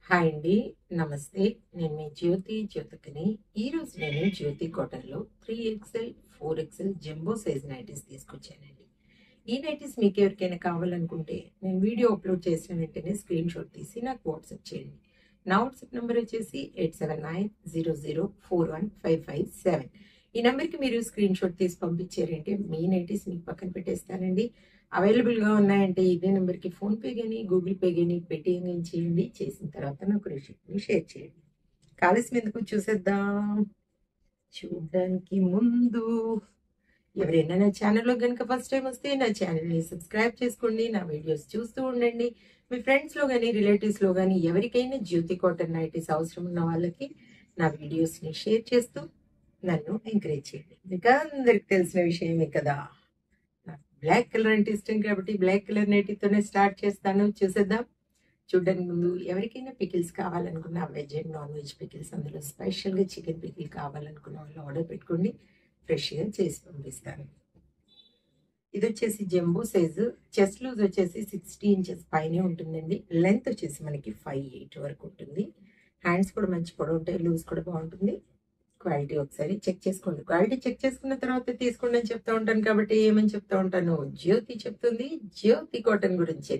Hi అండి, నమస్తే. నేను మీ జ్యోతికని. ఈరోజు నేను జ్యోతి కాటన్లో 3XL 4XL jumbo size nighties తీసుకొచ్చానండి. ఈ నైటీస్ మీకు ఎవరికైనా కావాలనుకుంటే నేను వీడియో అప్లోడ్ చేసిన వెంటనే స్క్రీన్ షాట్ తీసి నాకు వాట్సాప్ చేయండి. నా వాట్సాప్ నెంబర్ వచ్చేసి 8790041557. ఈ నెంబర్కి మీరు స్క్రీన్ షాట్ తీసి పంపించారంటే మీ నైటీస్ మీకు పక్కన పెట్టేస్తానండి. అవైలబుల్గా ఉన్నాయంటే ఇదే నెంబర్కి ఫోన్పే కానీ గూగుల్ పే కానీ పేటిఎం కానీ చేయండి. చేసిన తర్వాత నాకు రిసిప్ట్ని షేర్ చేయండి. కాలేజ్ మీదకు చూసేద్దాం. చూడడానికి ముందు ఎవరైనా నా ఛానల్లో కనుక ఫస్ట్ టైం వస్తే నా ఛానల్ని సబ్స్క్రైబ్ చేసుకోండి. నా వీడియోస్ చూస్తూ ఉండండి. మీ ఫ్రెండ్స్లో కానీ రిలేటివ్స్లో కానీ ఎవరికైనా జ్యోతి కాటన్ నైటీస్ అవసరం ఉన్న వాళ్ళకి నా వీడియోస్ని షేర్ చేస్తూ నన్ను ఎంకరేజ్ చేయండి. మీకు అందరికి తెలిసిన విషయమే కదా, నాకు బ్లాక్ కలర్ అంటే ఇష్టం కాబట్టి బ్లాక్ కలర్ నైటీతోనే స్టార్ట్ చేస్తాను. చూసేద్దాం. చూడడానికి ముందు ఎవరికైనా పికిల్స్ కావాలనుకున్న veg and non veg pickles, అందులో స్పెషల్గా చికెన్ పికిల్ కావాలనుకున్న వాళ్ళు ఆర్డర్ పెట్టుకోండి. ఫ్రెష్గా చేసి పంపిస్తాను. ఇది వచ్చేసి జంబో సైజు. చెస్ట్ లూజ్ వచ్చేసి 60 ఇంచెస్ పైనే ఉంటుందండి. లెంత్ వచ్చేసి మనకి 5'8" వరకు ఉంటుంది. హ్యాండ్స్ కూడా మంచి పొడవు ఉంటాయి, లూజ్ కూడా బాగుంటుంది. క్వాలిటీ ఒకసారి చెక్ చేసుకోండి. క్వాలిటీ చెక్ చేసుకున్న తర్వాత తీసుకోండి అని చెప్తా ఉంటాను కాబట్టి ఏమని చెప్తా ఉంటాను, జ్యోతి చెప్తుంది జ్యోతి కాటన్ గురించి.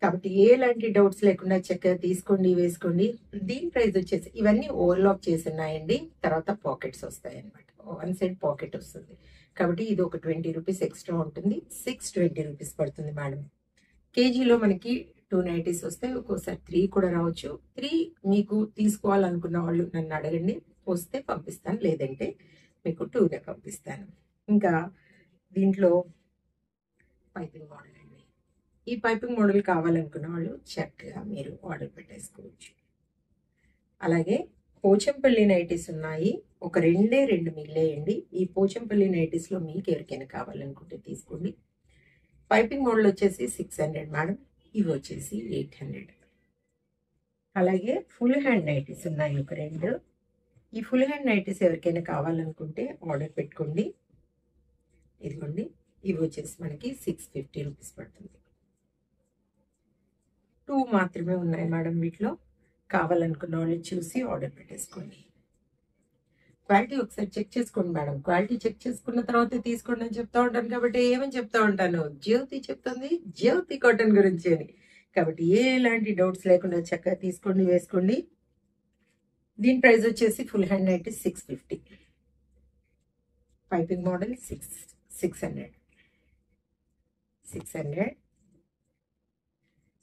కాబట్టి ఎలాంటి డౌట్స్ లేకుండా చక్కగా తీసుకోండి, వేసుకోండి. దీని ప్రైస్ వచ్చేసి ఇవన్నీ ఓవర్లాక్ చేసి ఉన్నాయండి. తర్వాత పాకెట్స్ వస్తాయి అనమాట. 1 సైడ్ పాకెట్ వస్తుంది కాబట్టి ఇది ఒక 20 రూపీస్ ఎక్స్ట్రా ఉంటుంది. 620 రూపీస్ పడుతుంది మేడం. కేజీలో మనకి 2 నైటీస్ వస్తాయి, ఒక్కోసారి 3 కూడా రావచ్చు. 3 మీకు తీసుకోవాలనుకున్న వాళ్ళు నన్ను అడగండి, వస్తే పంపిస్తాను, లేదంటే మీకు 2నే పంపిస్తాను. ఇంకా దీంట్లో పైపింగ్ మోడల్ అండి. ఈ పైపింగ్ మోడల్ కావాలనుకున్న వాళ్ళు చక్కగా మీరు ఆర్డర్ పెట్టేసుకోవచ్చు. అలాగే పోచంపల్లి నైటీస్ ఉన్నాయి, ఒక 2 మిగిలేయండి. ఈ పోచంపల్లి నైటీస్లో మీకు ఎవరికైనా కావాలనుకుంటే తీసుకోండి. పైపింగ్ మోడల్ వచ్చేసి 600 మేడం, ఇవి వచ్చేసి 800. అలాగే ఫుల్ హ్యాండ్ నైటీస్ ఉన్నాయి ఒక 2. ఈ ఫుల్ హ్యాండ్ నైటీస్ ఎవరికైనా కావాలనుకుంటే ఆర్డర్ పెట్టుకోండి. ఇదిగోండి, ఇవి వచ్చేసి మనకి 650 రూపీస్ పడుతుంది. 2 మాత్రమే ఉన్నాయి మేడం. వీటిలో కావాలనుకున్న వాళ్ళు చూసి ఆర్డర్ పెట్టేసుకోండి. క్వాలిటీ ఒకసారి చెక్ చేసుకోండి మేడం. క్వాలిటీ చెక్ చేసుకున్న తర్వాత తీసుకోండి అని చెప్తా ఉంటాను కాబట్టి ఏమని చెప్తా ఉంటాను, జ్యోతి చెప్తుంది జ్యోతి కాటన్ గురించి అని. కాబట్టి ఎలాంటి డౌట్స్ లేకుండా చక్కగా తీసుకోండి, వేసుకోండి. దీని ప్రైస్ వచ్చేసి full hand nighty 650, piping model 600 600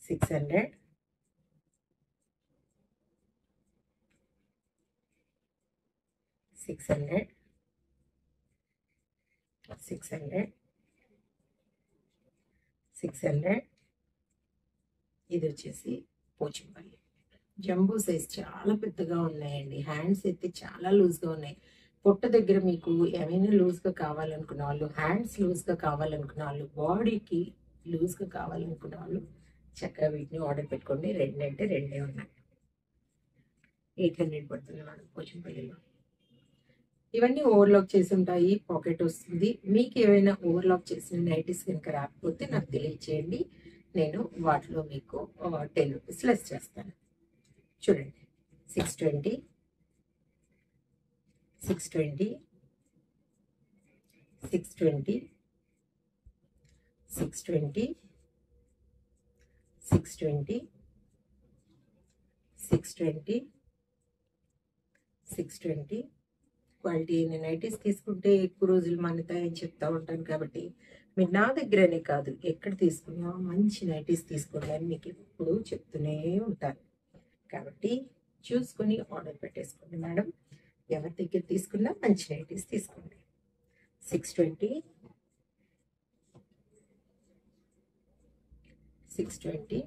600 600 600 600. ఇది వచ్చేసి పోచంపల్లి జంబో సైజ్, చాలా పెద్దగా ఉన్నాయండి. హ్యాండ్స్ అయితే చాలా లూజ్గా ఉన్నాయి. పొట్ట దగ్గర మీకు ఏమైనా లూజ్గా కావాలనుకున్న వాళ్ళు, హ్యాండ్స్ లూజ్గా కావాలనుకున్న వాళ్ళు, బాడీకి లూజ్గా కావాలనుకున్న వాళ్ళు చక్కగా వీటిని ఆర్డర్ పెట్టుకోండి. 2 అంటే 2 ఉన్నాయి. 800 పడుతుంది మేడం పోచంపల్లిలో. ఇవన్నీ ఓవర్లాక్ చేసి ఉంటాయి, పాకెట్ వస్తుంది. మీకు ఏమైనా ఓవర్లాక్ చేసిన నైటీస్ కనుక రాకపోతే నాకు తెలియచేయండి, నేను వాటిలో మీకు 10 రూపీస్ లెస్ చేస్తాను. చూడండి, 620 620 620 620 620 620 620. క్వాలిటీ అయిన నైటీస్ తీసుకుంటే ఎక్కువ రోజులు మన్నుతాయని చెప్తా ఉంటాను కాబట్టి మీరు నా దగ్గరనే కాదు ఎక్కడ తీసుకున్నా మంచి నైటీస్ తీసుకోండి అని మీకు ఎప్పుడు చెప్తూనే ఉంటాను. కాబట్టి చూసుకొని ఆర్డర్ పెట్టేసుకోండి మేడం. ఎవరి దగ్గర తీసుకున్నా మంచి నైటీస్ తీసుకోండి. 620 620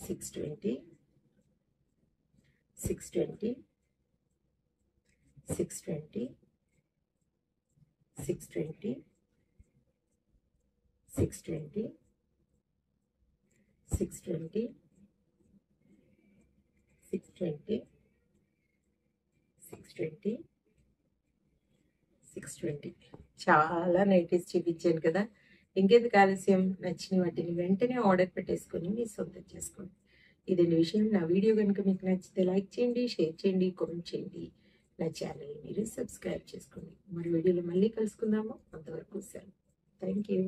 620 620 620 620 620 620 620 620 620. చాలా నైటీస్ చూపించాను కదా, ఇంకెందుకు ఆలస్యం, నచ్చిన వాటిని వెంటనే ఆర్డర్ పెట్టేసుకొని మీ సొంతం చేసుకోండి. ఇదండి విషయం. నా వీడియో కనుక మీకు నచ్చితే లైక్ చేయండి, షేర్ చేయండి, కామెంట్ చేయండి. నా ఛానల్ మీరు సబ్స్క్రైబ్ చేసుకోండి. మరి వీడియోలో మళ్ళీ కలుసుకుందాము. అంతవరకు సెలవు. Thank you.